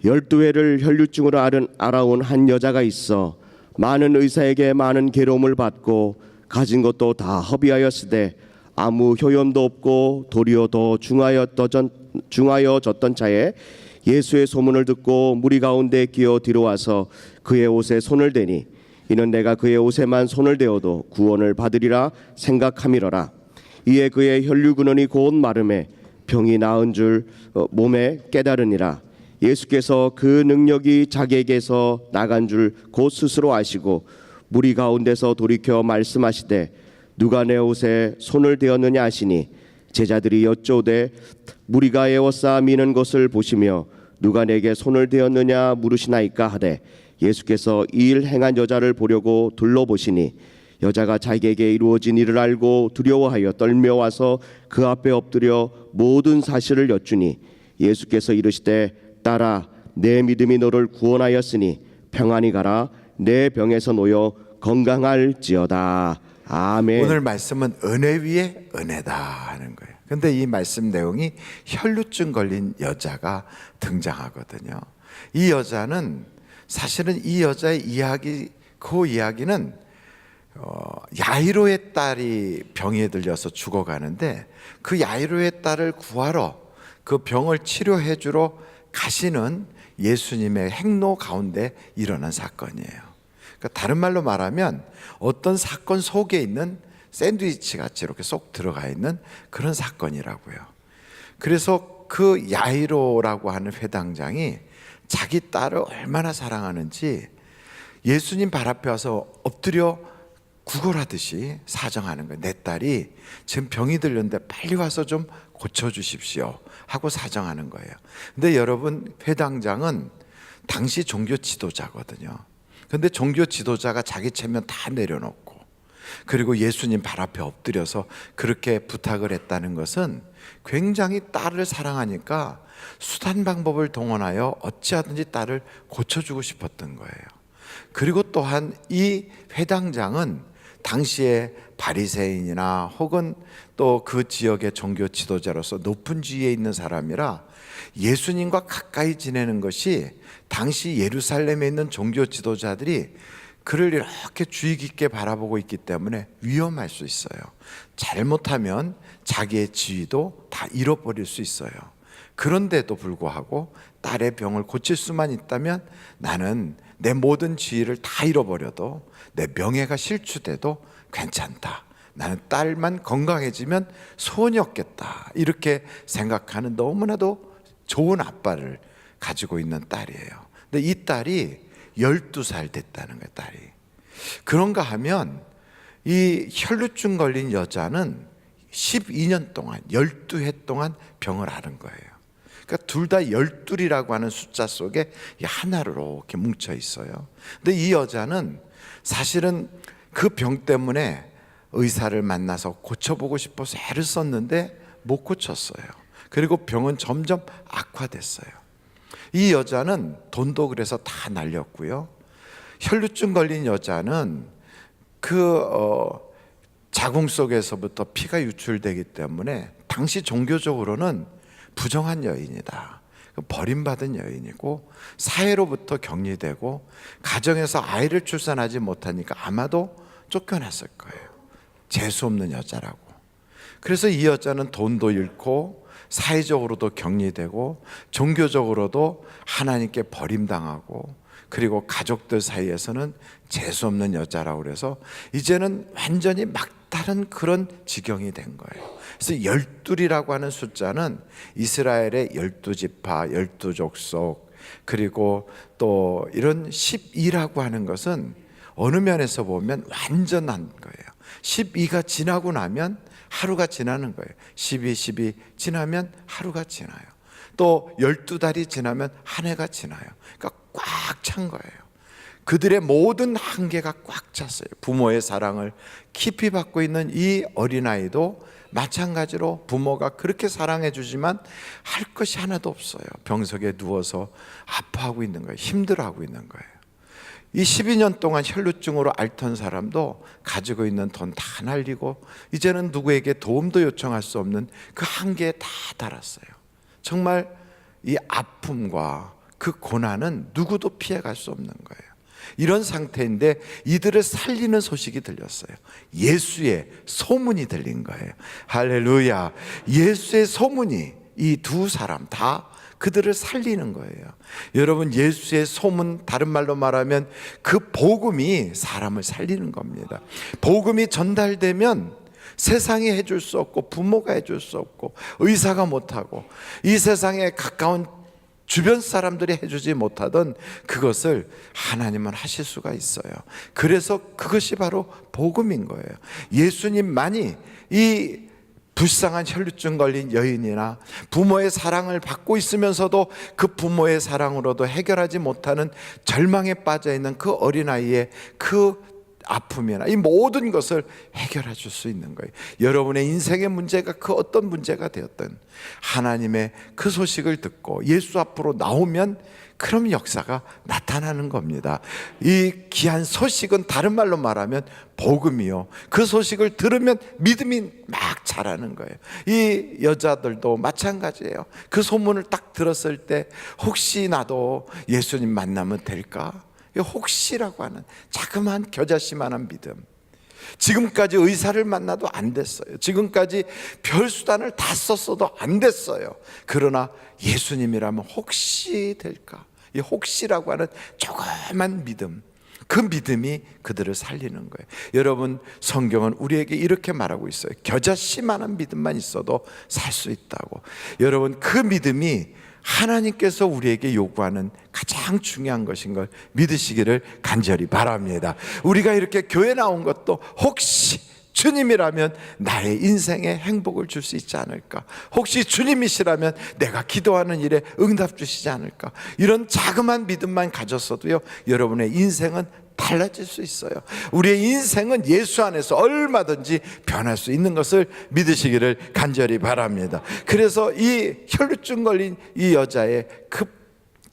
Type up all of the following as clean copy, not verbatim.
12회를 혈류증으로 알아온 한 여자가 있어 많은 의사에게 많은 괴로움을 받고 가진 것도 다 허비하였으되 아무 효염도 없고 도리어 더 중하여졌던 차에 예수의 소문을 듣고 무리 가운데 기어 뒤로 와서 그의 옷에 손을 대니 이는 내가 그의 옷에만 손을 대어도 구원을 받으리라 생각함이러라. 이에 그의 혈류 근원이 곧 마름에 병이 나은 줄 몸에 깨달으니라. 예수께서 그 능력이 자기에게서 나간 줄 곧 스스로 아시고 무리 가운데서 돌이켜 말씀하시되 누가 내 옷에 손을 대었느냐 하시니 제자들이 여쭤오되 무리가 에워싸 미는 것을 보시며 누가 내게 손을 대었느냐 물으시나이까 하되 예수께서 이 일 행한 여자를 보려고 둘러보시니 여자가 자기에게 이루어진 일을 알고 두려워하여 떨며 와서 그 앞에 엎드려 모든 사실을 여쭈니 예수께서 이르시되 딸아 내 믿음이 너를 구원하였으니 평안히 가라 내 병에서 놓여 건강할지어다. 아멘. 오늘 말씀은 은혜 위에 은혜다 하는 거예요. 근데 이 말씀 내용이 혈루증 걸린 여자가 등장하거든요. 이 여자는 사실은 이 여자의 이야기, 그 이야기는 야이로의 딸이 병에 들려서 죽어가는데 그 야이로의 딸을 구하러 그 병을 치료해 주러 가시는 예수님의 행로 가운데 일어난 사건이에요. 그러니까 다른 말로 말하면 어떤 사건 속에 있는 샌드위치 같이 이렇게 쏙 들어가 있는 그런 사건이라고요. 그래서 그 야이로라고 하는 회당장이 자기 딸을 얼마나 사랑하는지 예수님 발 앞에 와서 엎드려 구걸하듯이 사정하는 거예요. 내 딸이 지금 병이 들렸는데 빨리 와서 좀 고쳐주십시오 하고 사정하는 거예요. 근데 여러분, 회당장은 당시 종교 지도자거든요. 근데 종교 지도자가 자기 체면 다 내려놓고 그리고 예수님 발 앞에 엎드려서 그렇게 부탁을 했다는 것은 굉장히 딸을 사랑하니까 수단 방법을 동원하여 어찌하든지 딸을 고쳐주고 싶었던 거예요. 그리고 또한 이 회당장은 당시에 바리새인이나 혹은 또 그 지역의 종교 지도자로서 높은 지위에 있는 사람이라 예수님과 가까이 지내는 것이 당시 예루살렘에 있는 종교 지도자들이 그를 이렇게 주의 깊게 바라보고 있기 때문에 위험할 수 있어요. 잘못하면 자기의 지위도 다 잃어버릴 수 있어요. 그런데도 불구하고 딸의 병을 고칠 수만 있다면 나는 내 모든 지위를 다 잃어버려도 내 명예가 실추돼도 괜찮다. 나는 딸만 건강해지면 소원이 없겠다. 이렇게 생각하는 너무나도 좋은 아빠를 가지고 있는 딸이에요. 근데 이 딸이 12살 됐다는 거예요. 딸이. 그런가 하면 이 혈루증 걸린 여자는 12년 동안 12해 동안 병을 앓은 거예요. 그러니까 둘 다 12이라고 하는 숫자 속에 하나로 이렇게 뭉쳐 있어요. 근데 이 여자는 사실은 그 병 때문에 의사를 만나서 고쳐보고 싶어서 애를 썼는데 못 고쳤어요. 그리고 병은 점점 악화됐어요. 이 여자는 돈도 그래서 다 날렸고요. 혈루증 걸린 여자는 자궁 속에서부터 피가 유출되기 때문에 당시 종교적으로는 부정한 여인이다. 버림받은 여인이고 사회로부터 격리되고 가정에서 아이를 출산하지 못하니까 아마도 쫓겨났을 거예요. 재수없는 여자라고. 그래서 이 여자는 돈도 잃고 사회적으로도 격리되고 종교적으로도 하나님께 버림당하고 그리고 가족들 사이에서는 재수없는 여자라고 그래서 이제는 완전히 막다른 그런 지경이 된 거예요. 그래서 12이라고 하는 숫자는 이스라엘의 12지파, 12족속 그리고 또 이런 12라고 하는 것은 어느 면에서 보면 완전한 거예요. 12가 지나고 나면 하루가 지나는 거예요. 12 지나면 하루가 지나요. 또 12달이 지나면 한 해가 지나요. 그러니까 꽉 찬 거예요. 그들의 모든 한계가 꽉 찼어요. 부모의 사랑을 깊이 받고 있는 이 어린아이도 마찬가지로 부모가 그렇게 사랑해 주지만 할 것이 하나도 없어요. 병석에 누워서 아파하고 있는 거예요. 힘들어하고 있는 거예요. 이 12년 동안 혈루증으로 앓던 사람도 가지고 있는 돈 다 날리고 이제는 누구에게 도움도 요청할 수 없는 그 한계에 다 달았어요. 정말 이 아픔과 그 고난은 누구도 피해갈 수 없는 거예요. 이런 상태인데 이들을 살리는 소식이 들렸어요. 예수의 소문이 들린 거예요. 할렐루야. 예수의 소문이 이 두 사람 다 그들을 살리는 거예요. 여러분, 예수의 소문, 다른 말로 말하면 그 복음이 사람을 살리는 겁니다. 복음이 전달되면 세상이 해줄 수 없고, 부모가 해줄 수 없고, 의사가 못하고, 이 세상에 가까운 주변 사람들이 해주지 못하던 그것을 하나님은 하실 수가 있어요. 그래서 그것이 바로 복음인 거예요. 예수님만이 이 불쌍한 혈루증 걸린 여인이나 부모의 사랑을 받고 있으면서도 그 부모의 사랑으로도 해결하지 못하는 절망에 빠져 있는 그 어린아이의 그 아픔이나 이 모든 것을 해결해 줄 수 있는 거예요. 여러분의 인생의 문제가 그 어떤 문제가 되었든 하나님의 그 소식을 듣고 예수 앞으로 나오면 그럼 역사가 나타나는 겁니다. 이 귀한 소식은 다른 말로 말하면 복음이요, 그 소식을 들으면 믿음이 막 자라는 거예요. 이 여자들도 마찬가지예요. 그 소문을 딱 들었을 때 혹시 나도 예수님 만나면 될까? 혹시라고 하는 자그마한 겨자씨만한 믿음. 지금까지 의사를 만나도 안 됐어요. 지금까지 별 수단을 다 썼어도 안 됐어요. 그러나 예수님이라면 혹시 될까? 이 혹시라고 하는 조그만 믿음, 그 믿음이 그들을 살리는 거예요. 여러분, 성경은 우리에게 이렇게 말하고 있어요. 겨자씨만한 믿음만 있어도 살 수 있다고. 여러분, 그 믿음이 하나님께서 우리에게 요구하는 가장 중요한 것인 걸 믿으시기를 간절히 바랍니다. 우리가 이렇게 교회 나온 것도 혹시 주님이라면 나의 인생에 행복을 줄 수 있지 않을까? 혹시 주님이시라면 내가 기도하는 일에 응답 주시지 않을까? 이런 자그마한 믿음만 가졌어도요, 여러분의 인생은 달라질 수 있어요. 우리의 인생은 예수 안에서 얼마든지 변할 수 있는 것을 믿으시기를 간절히 바랍니다. 그래서 이 혈루증 걸린 이 여자의 그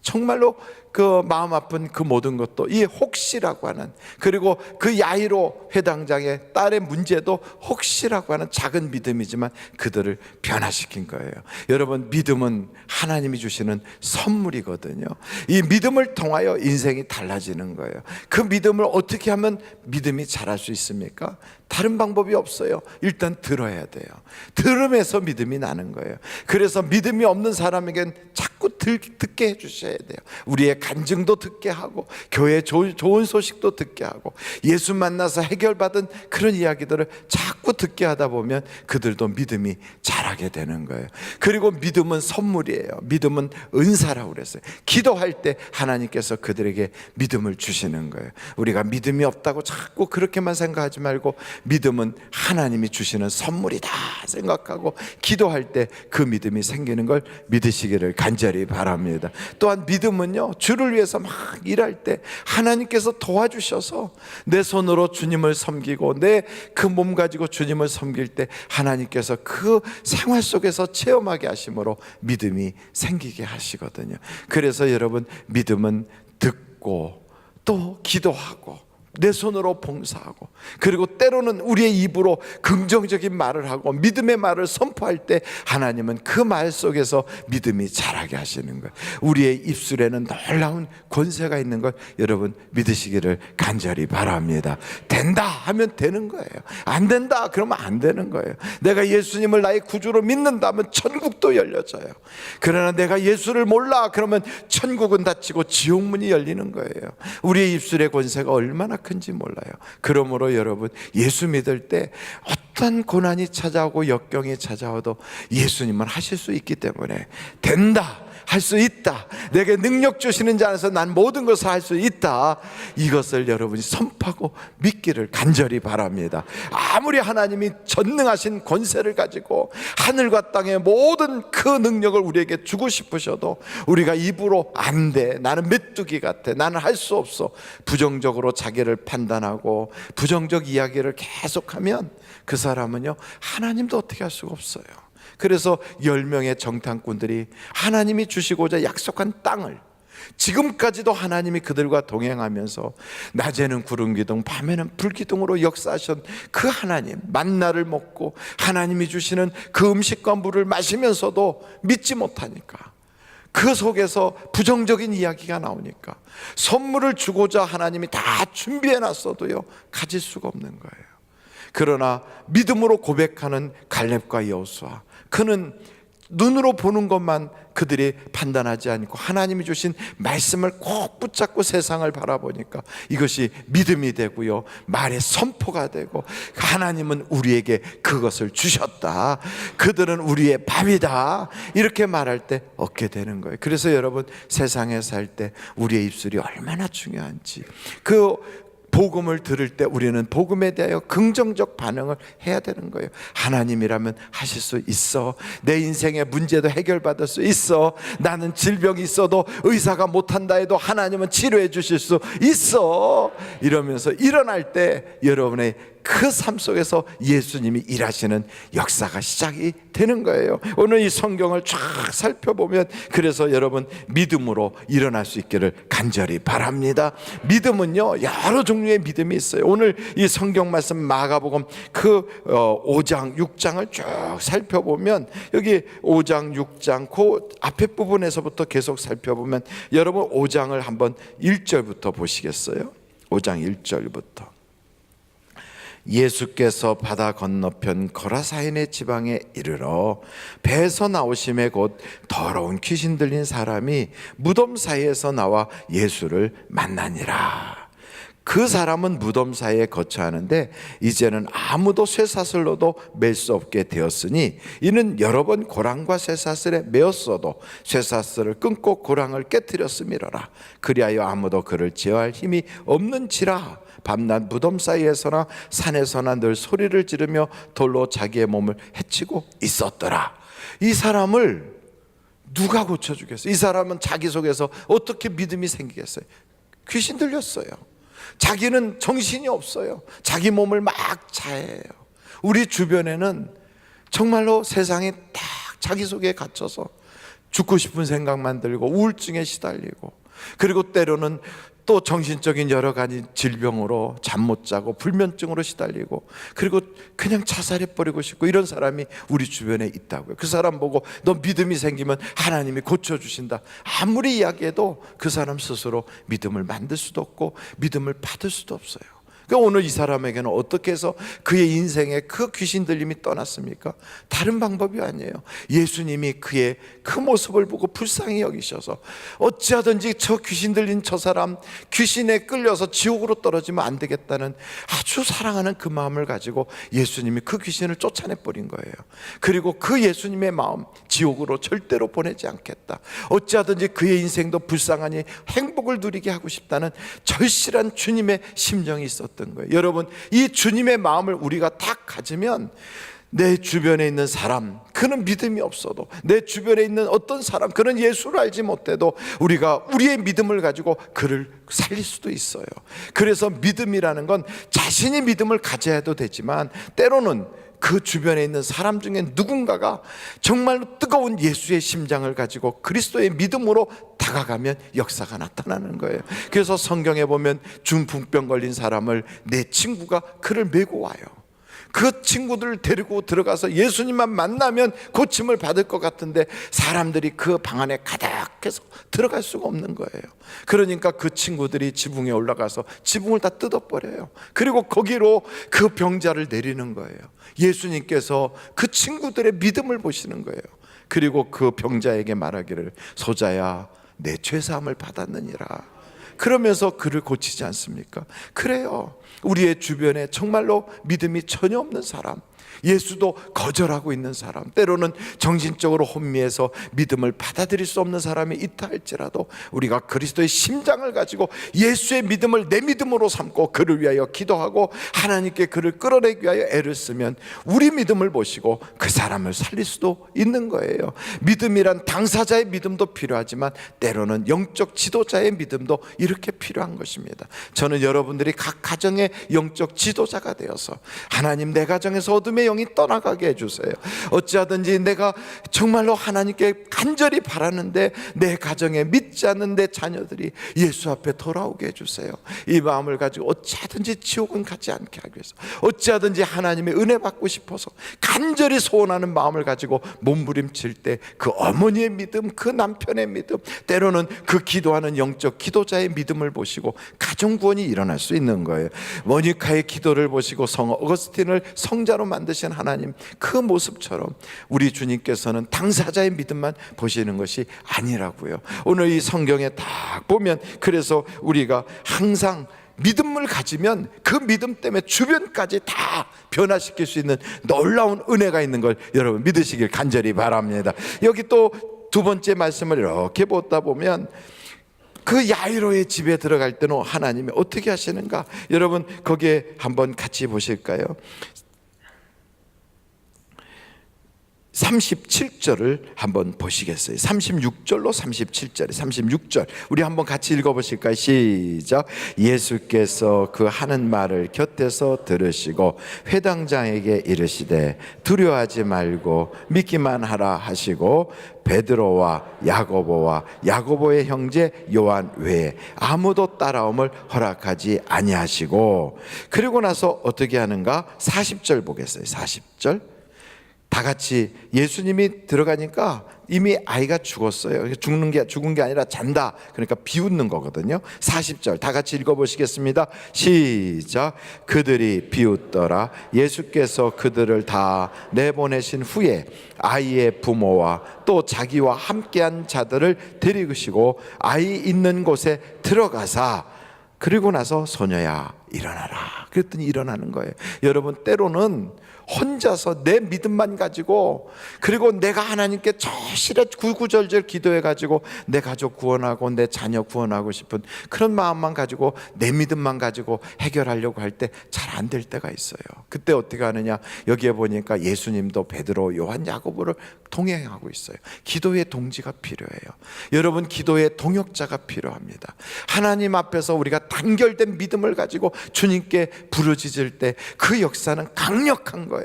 정말로 그 마음 아픈 그 모든 것도 이 혹시라고 하는, 그리고 그 야이로 회당장의 딸의 문제도 혹시라고 하는 작은 믿음이지만 그들을 변화시킨 거예요. 여러분, 믿음은 하나님이 주시는 선물이거든요. 이 믿음을 통하여 인생이 달라지는 거예요. 그 믿음을 어떻게 하면 믿음이 자랄 수 있습니까? 다른 방법이 없어요. 일단 들어야 돼요. 들으면서 믿음이 나는 거예요. 그래서 믿음이 없는 사람에겐 자꾸 듣게 해주셔야 돼요. 우리의 간증도 듣게 하고, 교회 좋은 소식도 듣게 하고, 예수 만나서 해결받은 그런 이야기들을 자꾸 듣게 하다 보면 그들도 믿음이 자라게 되는 거예요. 그리고 믿음은 선물이에요. 믿음은 은사라고 그랬어요. 기도할 때 하나님께서 그들에게 믿음을 주시는 거예요. 우리가 믿음이 없다고 자꾸 그렇게만 생각하지 말고 믿음은 하나님이 주시는 선물이다 생각하고 기도할 때 그 믿음이 생기는 걸 믿으시기를 간절히 바랍니다. 또한 믿음은요, 주를 위해서 막 일할 때 하나님께서 도와주셔서 내 손으로 주님을 섬기고 내 그 몸 가지고 주님을 섬길 때 하나님께서 그 생활 속에서 체험하게 하심으로 믿음이 생기게 하시거든요. 그래서 여러분, 믿음은 듣고 또 기도하고 내 손으로 봉사하고, 그리고 때로는 우리의 입으로 긍정적인 말을 하고 믿음의 말을 선포할 때 하나님은 그 말 속에서 믿음이 자라게 하시는 거예요. 우리의 입술에는 놀라운 권세가 있는 걸 여러분 믿으시기를 간절히 바랍니다. 된다 하면 되는 거예요. 안 된다 그러면 안 되는 거예요. 내가 예수님을 나의 구주로 믿는다면 천국도 열려져요. 그러나 내가 예수를 몰라 그러면 천국은 닫히고 지옥문이 열리는 거예요. 우리의 입술의 권세가 얼마나 큰지 몰라요. 그러므로 여러분, 예수 믿을 때 어떤 고난이 찾아오고 역경이 찾아와도 예수님은 하실 수 있기 때문에 된다, 할 수 있다, 내게 능력 주시는 자 안에서 난 모든 것을 할 수 있다, 이것을 여러분이 선포하고 믿기를 간절히 바랍니다. 아무리 하나님이 전능하신 권세를 가지고 하늘과 땅의 모든 그 능력을 우리에게 주고 싶으셔도 우리가 입으로 안 돼, 나는 메뚜기 같아, 나는 할 수 없어, 부정적으로 자기를 판단하고 부정적 이야기를 계속하면 그 사람은요, 하나님도 어떻게 할 수가 없어요. 그래서 10명의 정탐꾼들이 하나님이 주시고자 약속한 땅을, 지금까지도 하나님이 그들과 동행하면서 낮에는 구름 기둥, 밤에는 불 기둥으로 역사하신 그 하나님, 만나를 먹고 하나님이 주시는 그 음식과 물을 마시면서도 믿지 못하니까 그 속에서 부정적인 이야기가 나오니까 선물을 주고자 하나님이 다 준비해 놨어도요 가질 수가 없는 거예요. 그러나 믿음으로 고백하는 갈렙과 여호수아, 그는 눈으로 보는 것만 그들이 판단하지 않고 하나님이 주신 말씀을 꼭 붙잡고 세상을 바라보니까 이것이 믿음이 되고요, 말의 선포가 되고, 하나님은 우리에게 그것을 주셨다, 그들은 우리의 밥이다, 이렇게 말할 때 얻게 되는 거예요. 그래서 여러분, 세상에 살 때 우리의 입술이 얼마나 중요한지, 그 복음을 들을 때 우리는 복음에 대하여 긍정적 반응을 해야 되는 거예요. 하나님이라면 하실 수 있어. 내 인생의 문제도 해결받을 수 있어. 나는 질병이 있어도 의사가 못한다 해도 하나님은 치료해 주실 수 있어. 이러면서 일어날 때 여러분의 그 삶 속에서 예수님이 일하시는 역사가 시작이 되는 거예요. 오늘 이 성경을 쫙 살펴보면, 그래서 여러분 믿음으로 일어날 수 있기를 간절히 바랍니다. 믿음은요 여러 종류의 믿음이 있어요. 오늘 이 성경 말씀 마가복음 그 5장 6장을 쭉 살펴보면, 여기 5장 6장 그 앞에 부분에서부터 계속 살펴보면, 여러분 5장을 한번 1절부터 보시겠어요? 5장 1절부터. 예수께서 바다 건너편 거라사인의 지방에 이르러 배에서 나오심에 곧 더러운 귀신 들린 사람이 무덤 사이에서 나와 예수를 만나니라. 그 사람은 무덤 사이에 거처하는데 이제는 아무도 쇠사슬로도 맬 수 없게 되었으니, 이는 여러 번 고랑과 쇠사슬에 매었어도 쇠사슬을 끊고 고랑을 깨뜨렸음이로라. 그리하여 아무도 그를 제어할 힘이 없는지라. 밤낮 무덤 사이에서나 산에서나 늘 소리를 지르며 돌로 자기의 몸을 해치고 있었더라. 이 사람을 누가 고쳐주겠어요? 이 사람은 자기 속에서 어떻게 믿음이 생기겠어요? 귀신 들렸어요. 자기는 정신이 없어요. 자기 몸을 막 자해해요. 우리 주변에는 정말로 세상에 딱 자기 속에 갇혀서 죽고 싶은 생각만 들고 우울증에 시달리고, 그리고 때로는 또 정신적인 여러 가지 질병으로 잠 못 자고 불면증으로 시달리고, 그리고 그냥 자살해버리고 싶고, 이런 사람이 우리 주변에 있다고요. 그 사람 보고 너 믿음이 생기면 하나님이 고쳐주신다 아무리 이야기해도 그 사람 스스로 믿음을 만들 수도 없고 믿음을 받을 수도 없어요. 그러니까 오늘 이 사람에게는 어떻게 해서 그의 인생에 그 귀신 들림이 떠났습니까? 다른 방법이 아니에요. 예수님이 그의 그 모습을 보고 불쌍히 여기셔서 어찌하든지 저 귀신 들린 저 사람 귀신에 끌려서 지옥으로 떨어지면 안 되겠다는 아주 사랑하는 그 마음을 가지고 예수님이 그 귀신을 쫓아내 버린 거예요. 그리고 그 예수님의 마음, 지옥으로 절대로 보내지 않겠다, 어찌하든지 그의 인생도 불쌍하니 행복을 누리게 하고 싶다는 절실한 주님의 심정이 있었던 거예요. 여러분, 이 주님의 마음을 우리가 딱 가지면 내 주변에 있는 사람, 그는 믿음이 없어도, 내 주변에 있는 어떤 사람, 그는 예수를 알지 못해도 우리가 우리의 믿음을 가지고 그를 살릴 수도 있어요. 그래서 믿음이라는 건 자신이 믿음을 가져야 해도 되지만, 때로는 그 주변에 있는 사람 중에 누군가가 정말로 뜨거운 예수의 심장을 가지고 그리스도의 믿음으로 다가가면 역사가 나타나는 거예요. 그래서 성경에 보면 중풍병 걸린 사람을 내 친구가 그를 메고 와요. 그 친구들을 데리고 들어가서 예수님만 만나면 고침을 받을 것 같은데 사람들이 그 방 안에 가득해서 들어갈 수가 없는 거예요. 그러니까 그 친구들이 지붕에 올라가서 지붕을 다 뜯어버려요. 그리고 거기로 그 병자를 내리는 거예요. 예수님께서 그 친구들의 믿음을 보시는 거예요. 그리고 그 병자에게 말하기를, 소자야, 내 죄사함을 받았느니라. 그러면서 그를 고치지 않습니까? 그래요. 우리의 주변에 정말로 믿음이 전혀 없는 사람, 예수도 거절하고 있는 사람, 때로는 정신적으로 혼미해서 믿음을 받아들일 수 없는 사람이 있다 할지라도 우리가 그리스도의 심장을 가지고 예수의 믿음을 내 믿음으로 삼고 그를 위하여 기도하고 하나님께 그를 끌어내기 위하여 애를 쓰면 우리 믿음을 보시고 그 사람을 살릴 수도 있는 거예요. 믿음이란 당사자의 믿음도 필요하지만 때로는 영적 지도자의 믿음도 이렇게 필요한 것입니다. 저는 여러분들이 각 가정의 영적 지도자가 되어서 하나님, 내 가정에서 어둠의 영이 떠나가게 해주세요. 어찌하든지 내가 정말로 하나님께 간절히 바라는데 내 가정에 믿지 않는 내 자녀들이 예수 앞에 돌아오게 해주세요. 이 마음을 가지고 어찌하든지 지옥은 가지 않게 하기 위해서, 어찌하든지 하나님의 은혜 받고 싶어서 간절히 소원하는 마음을 가지고 몸부림칠 때 그 어머니의 믿음, 그 남편의 믿음, 때로는 그 기도하는 영적 기도자의 믿음을 보시고 가정 구원이 일어날 수 있는 거예요. 모니카의 기도를 보시고 성 어거스틴을 성자로 만드신 하나님, 그 모습처럼 우리 주님께서는 당사자의 믿음만 보시는 것이 아니라고요. 오늘 이 성경에 딱 보면, 그래서 우리가 항상 믿음을 가지면 그 믿음 때문에 주변까지 다 변화시킬 수 있는 놀라운 은혜가 있는 걸 여러분 믿으시길 간절히 바랍니다. 여기 또 두 번째 말씀을 이렇게 보다 보면, 그 야이로의 집에 들어갈 때는 하나님이 어떻게 하시는가, 여러분 거기에 한번 같이 보실까요? 37절을 한번 보시겠어요? 36절로 37절에 36절 우리 한번 같이 읽어보실까요? 시작. 예수께서 그 하는 말을 곁에서 들으시고 회당장에게 이르시되 두려워하지 말고 믿기만 하라 하시고 베드로와 야고보와 야고보의 형제 요한 외에 아무도 따라옴을 허락하지 아니하시고, 그리고 나서 어떻게 하는가? 40절 보겠어요. 40절 다 같이 예수님이 들어가니까 이미 아이가 죽었어요. 죽은 게 아니라 잔다. 그러니까 비웃는 거거든요. 40절 다 같이 읽어보시겠습니다. 시작. 그들이 비웃더라. 예수께서 그들을 다 내보내신 후에 아이의 부모와 또 자기와 함께한 자들을 데리시고 아이 있는 곳에 들어가사, 그리고 나서 소녀야 일어나라 그랬더니 일어나는 거예요. 여러분, 때로는 혼자서 내 믿음만 가지고, 그리고 내가 하나님께 절실히 구구절절 기도해가지고 내 가족 구원하고 내 자녀 구원하고 싶은 그런 마음만 가지고 내 믿음만 가지고 해결하려고 할 때 잘 안 될 때가 있어요. 그때 어떻게 하느냐, 여기에 보니까 예수님도 베드로, 요한, 야고보를 동행하고 있어요. 기도의 동지가 필요해요. 여러분, 기도의 동역자가 필요합니다. 하나님 앞에서 우리가 단결된 믿음을 가지고 주님께 부르짖을 때 그 역사는 강력한 거예요.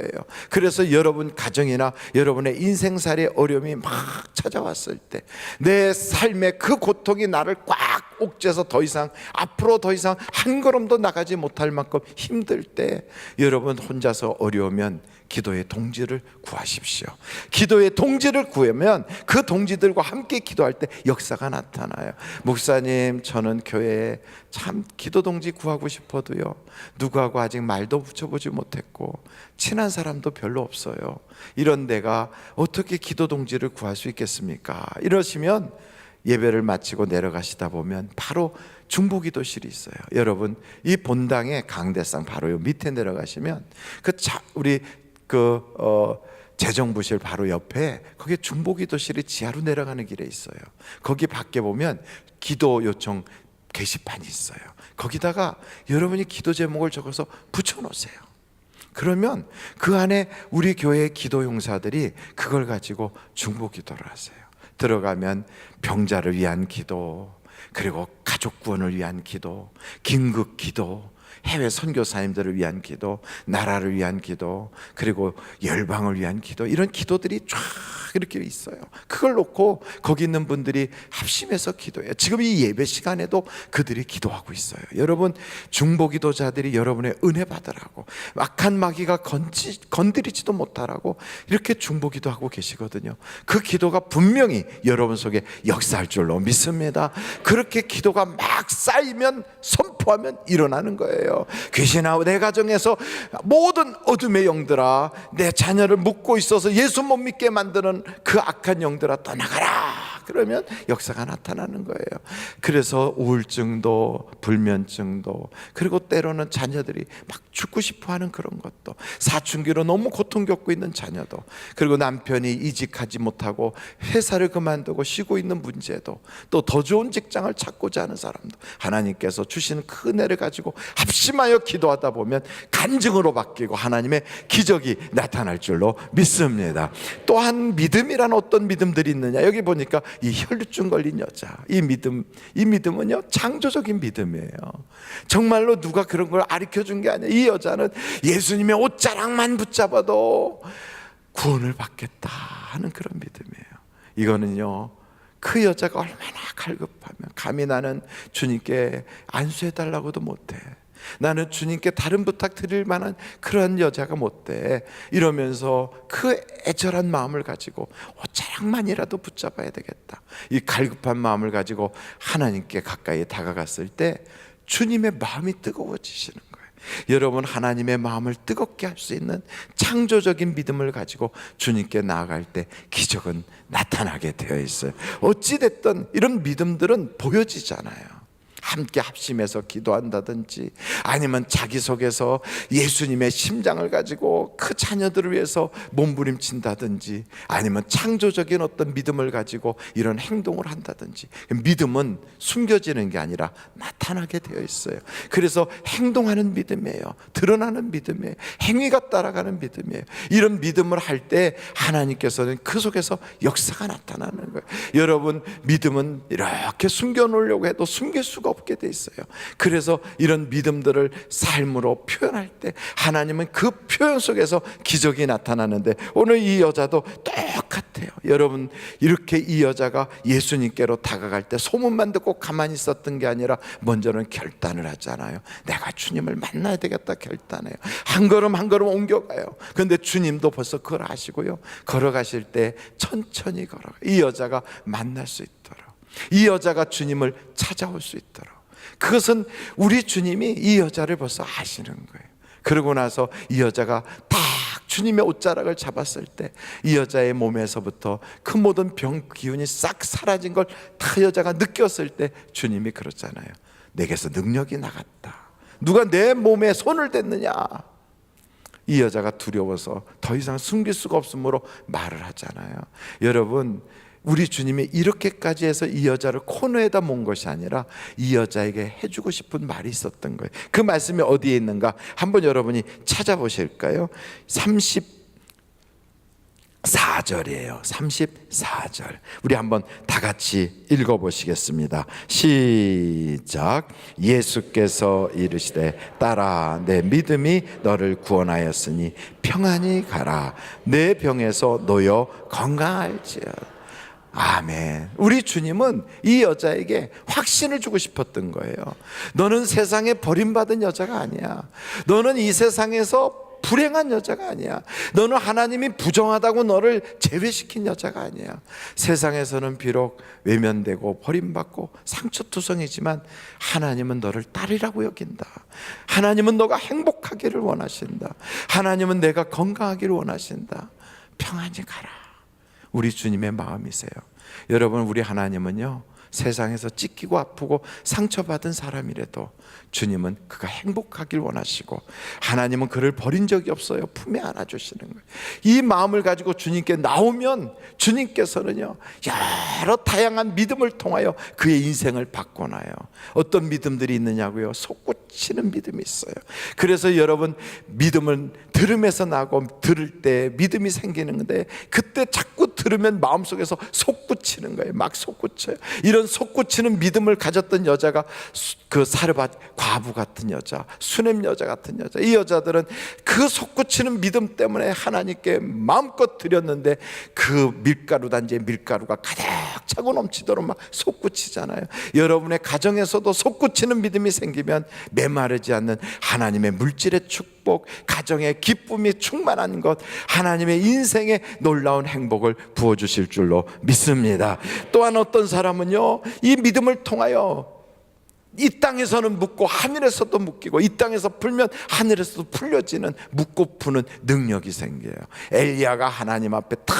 그래서 여러분 가정이나 여러분의 인생살이의 어려움이 막 찾아왔을 때, 내 삶의 그 고통이 나를 꽉 옥죄서 앞으로 더 이상 한 걸음도 나가지 못할 만큼 힘들 때, 여러분 혼자서 어려우면 기도의 동지를 구하십시오. 기도의 동지를 구하면 그 동지들과 함께 기도할 때 역사가 나타나요. 목사님, 저는 교회에 참 기도 동지 구하고 싶어도요, 누구하고 아직 말도 붙여보지 못했고 친한 사람도 별로 없어요. 이런 데가 어떻게 기도 동지를 구할 수 있겠습니까? 이러시면 예배를 마치고 내려가시다 보면 바로 중보기도실이 있어요. 여러분, 이 본당의 강대상 바로 요 밑에 내려가시면 우리 재정부실 바로 옆에 거기에 중보기도실이 지하로 내려가는 길에 있어요. 거기 밖에 보면 기도 요청 게시판이 있어요. 거기다가 여러분이 기도 제목을 적어서 붙여놓으세요. 그러면 그 안에 우리 교회의 기도 용사들이 그걸 가지고 중보기도를 하세요. 들어가면 병자를 위한 기도, 그리고 가족 구원을 위한 기도, 긴급 기도, 해외 선교사님들을 위한 기도, 나라를 위한 기도, 그리고 열방을 위한 기도, 이런 기도들이 쫙 이렇게 있어요. 그걸 놓고 거기 있는 분들이 합심해서 기도해요. 지금 이 예배 시간에도 그들이 기도하고 있어요. 여러분, 중보기도자들이 여러분의 은혜 받으라고, 악한 마귀가 건드리지도 못하라고 이렇게 중보기도하고 계시거든요. 그 기도가 분명히 여러분 속에 역사할 줄로 믿습니다. 그렇게 기도가 막 쌓이면, 선포하면 일어나는 거예요. 귀신아, 내 가정에서 모든 어둠의 영들아, 내 자녀를 묶고 있어서 예수 못 믿게 만드는 그 악한 영들아, 떠나가라. 그러면 역사가 나타나는 거예요. 그래서 우울증도, 불면증도, 그리고 때로는 자녀들이 막 죽고 싶어하는 그런 것도, 사춘기로 너무 고통 겪고 있는 자녀도, 그리고 남편이 이직하지 못하고 회사를 그만두고 쉬고 있는 문제도, 또 더 좋은 직장을 찾고자 하는 사람도, 하나님께서 주시는 그 은혜를 가지고 합심하여 기도하다 보면 간증으로 바뀌고 하나님의 기적이 나타날 줄로 믿습니다. 또한 믿음이란 어떤 믿음들이 있느냐, 여기 보니까 이 혈루증 걸린 여자, 이 믿음은요 창조적인 믿음이에요. 정말로 누가 그런 걸 가르쳐준 게 아니에요. 이 여자는 예수님의 옷자락만 붙잡아도 구원을 받겠다 하는 그런 믿음이에요. 이거는요, 그 여자가 얼마나 갈급하면 감히 나는 주님께 안수해달라고도 못해, 나는 주님께 다른 부탁 드릴 만한 그런 여자가 못돼, 이러면서 그 애절한 마음을 가지고 옷자락만이라도 붙잡아야 되겠다, 이 갈급한 마음을 가지고 하나님께 가까이 다가갔을 때 주님의 마음이 뜨거워지시는 거예요. 여러분, 하나님의 마음을 뜨겁게 할 수 있는 창조적인 믿음을 가지고 주님께 나아갈 때 기적은 나타나게 되어 있어요. 어찌됐든 이런 믿음들은 보여지잖아요. 함께 합심해서 기도한다든지, 아니면 자기 속에서 예수님의 심장을 가지고 그 자녀들을 위해서 몸부림친다든지, 아니면 창조적인 어떤 믿음을 가지고 이런 행동을 한다든지. 믿음은 숨겨지는 게 아니라 나타나게 되어 있어요. 그래서 행동하는 믿음이에요. 드러나는 믿음이에요. 행위가 따라가는 믿음이에요. 이런 믿음을 할 때 하나님께서는 그 속에서 역사가 나타나는 거예요. 여러분, 믿음은 이렇게 숨겨놓으려고 해도 숨길 수가 없게 돼 있어요. 그래서 이런 믿음들을 삶으로 표현할 때 하나님은 그 표현 속에서 기적이 나타나는데, 오늘 이 여자도 똑같아요. 여러분, 이렇게 이 여자가 예수님께로 다가갈 때 소문만 듣고 가만히 있었던 게 아니라 먼저는 결단을 하잖아요. 내가 주님을 만나야 되겠다 결단해요. 한 걸음 한 걸음 옮겨가요. 그런데 주님도 벌써 그걸 아시고요, 걸어가실 때 천천히 걸어가요. 이 여자가 만날 수 있도록, 이 여자가 주님을 찾아올 수 있도록. 그것은 우리 주님이 이 여자를 벌써 아시는 거예요. 그러고 나서 이 여자가 딱 주님의 옷자락을 잡았을 때 이 여자의 몸에서부터 그 모든 병 기운이 싹 사라진 걸 다 여자가 느꼈을 때 주님이 그렇잖아요. 내게서 능력이 나갔다. 누가 내 몸에 손을 댔느냐. 이 여자가 두려워서 더 이상 숨길 수가 없으므로 말을 하잖아요. 여러분, 우리 주님이 이렇게까지 해서 이 여자를 코너에다 모은 것이 아니라 이 여자에게 해주고 싶은 말이 있었던 거예요. 그 말씀이 어디에 있는가 한번 여러분이 찾아보실까요? 34절이에요. 34절. 우리 한번 다 같이 읽어보시겠습니다. 시작. 예수께서 이르시되 딸아, 내 믿음이 너를 구원하였으니 평안히 가라. 내 병에서 놓여 건강할지어다. 아멘. 우리 주님은 이 여자에게 확신을 주고 싶었던 거예요. 너는 세상에 버림받은 여자가 아니야. 너는 이 세상에서 불행한 여자가 아니야. 너는 하나님이 부정하다고 너를 제외시킨 여자가 아니야. 세상에서는 비록 외면되고 버림받고 상처투성이지만 하나님은 너를 딸이라고 여긴다. 하나님은 너가 행복하기를 원하신다. 하나님은 내가 건강하기를 원하신다. 평안히 가라. 우리 주님의 마음이세요. 여러분, 우리 하나님은요, 세상에서 찢기고 아프고 상처받은 사람이라도 주님은 그가 행복하길 원하시고, 하나님은 그를 버린 적이 없어요. 품에 안아주시는 거예요. 이 마음을 가지고 주님께 나오면 주님께서는요, 여러 다양한 믿음을 통하여 그의 인생을 바꿔놔요. 어떤 믿음들이 있느냐고요? 솟구치는 믿음이 있어요. 그래서 여러분, 믿음은 들음에서 나고 들을 때 믿음이 생기는 건데, 그때 자꾸 들으면 마음속에서 솟구치는 거예요. 막 솟구쳐요. 이런 솟구치는 믿음을 가졌던 여자가 그 사르밧 과부 같은 여자, 수넴 여자 같은 여자, 이 여자들은 그 솟구치는 믿음 때문에 하나님께 마음껏 드렸는데 그 밀가루 단지에 밀가루가 가득 차고 넘치도록 막 솟구치잖아요. 여러분의 가정에서도 솟구치는 믿음이 생기면 메마르지 않는 하나님의 물질의 축복, 가정의 기쁨이 충만한 것, 하나님의 인생에 놀라운 행복을 부어주실 줄로 믿습니다. 또한 어떤 사람은요, 이 믿음을 통하여 이 땅에서는 묻고 하늘에서도 묶이고, 이 땅에서 풀면 하늘에서도 풀려지는 묻고 푸는 능력이 생겨요. 엘리야가 하나님 앞에 탁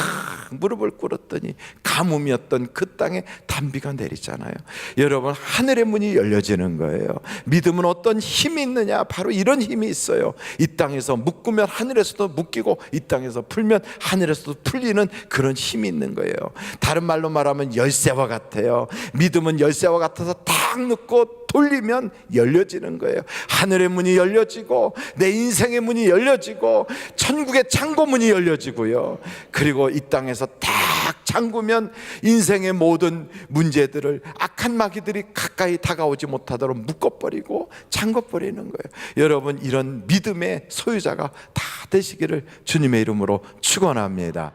무릎을 꿇었더니 가뭄이었던 그 땅에 단비가 내리잖아요. 여러분, 하늘의 문이 열려지는 거예요. 믿음은 어떤 힘이 있느냐? 바로 이런 힘이 있어요. 이 땅에서 묶으면 하늘에서도 묶이고, 이 땅에서 풀면 하늘에서도 풀리는 그런 힘이 있는 거예요. 다른 말로 말하면 열쇠와 같아요. 믿음은 열쇠와 같아서 딱 넣고 돌리면 열려지는 거예요. 하늘의 문이 열려지고, 내 인생의 문이 열려지고, 천국의 창고문이 열려지고요. 그리고 이 땅에서 딱 잠그면 인생의 모든 문제들을 악한 마귀들이 가까이 다가오지 못하도록 묶어버리고 잠궈버리는 거예요. 여러분, 이런 믿음의 소유자가 다 되시기를 주님의 이름으로 축원합니다.